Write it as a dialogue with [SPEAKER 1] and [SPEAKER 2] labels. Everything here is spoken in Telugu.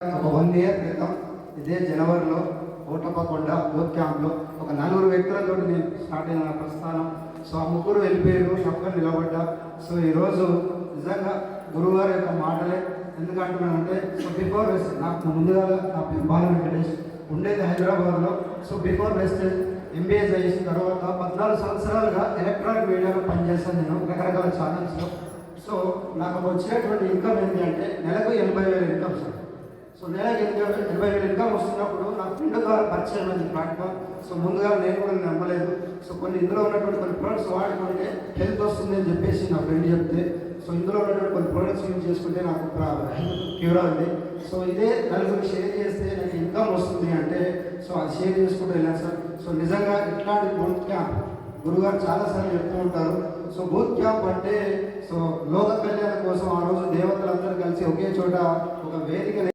[SPEAKER 1] ఒక 1 ఇయర్ క్రితం ఇదే జనవరిలో కోటప్పకొండ బోత్ క్యాంప్లో ఒక 4 వ్యక్తులతో నేను స్టార్ట్ అయిన నా ప్రస్థానం. సో ఆ ముగ్గురు వెళ్ళిపోయారు, ఒక్కరు నిలబడ్డా. సో ఈరోజు నిజంగా గురువుగారి యొక్క మాటలే ఎందుకంటున్నానంటే, సో బిఫోర్ వెస్ట్ నాకు ముందుగా నా పేరు బాల వెంకటేష్, ఉండేది హైదరాబాద్లో. సో బిఫోర్ వెస్ట్ ఎంబీఏ చేసిన తర్వాత 14 సంవత్సరాలుగా ఎలక్ట్రానిక్ మీడియాలో పనిచేస్తాను నేను రకరకాల ఛానల్స్లో. సో నాకు వచ్చినటువంటి ఇన్కమ్ ఏంటి అంటే నెలకు 80,000 ఇన్కమ్ సార్. సో నెలకు 80,000 ఇన్కమ్ వస్తున్నప్పుడు నా ఫ్రెండ్ ద్వారా పరిచయం అయింది ప్లాట్ఫామ్. సో ముందుగా నేను కూడా నమ్మలేదు. సో ఇందులో ఉన్నటువంటి కొన్ని ప్రొడక్ట్స్ వాడుకుంటే హెల్త్ వస్తుంది అని చెప్పేసి నా ఫ్రెండ్ చెప్తే, సో ఇందులో ఉన్నటువంటి కొన్ని ప్రొడక్ట్స్ యూజ్ చేసుకుంటే నాకు హెల్త్ క్యూర్ అవుతుంది. సో ఇదే నలుగురికి షేర్ చేస్తే నాకు ఇన్కమ్ వస్తుంది అంటే, సో అది షేర్ చేసుకుంటూ వెళ్ళాను సార్. సో నిజంగా ఇట్లాంటి బూత్ క్యాంప్ గురుగారు చాలాసార్లు చెప్తూ ఉంటారు. సో బూత్ క్యాంప్ అంటే సో లోక కళ్యాణం కోసం ఆ రోజు దేవతలందరూ కలిసి ఒకే చోట ఒక వేదిక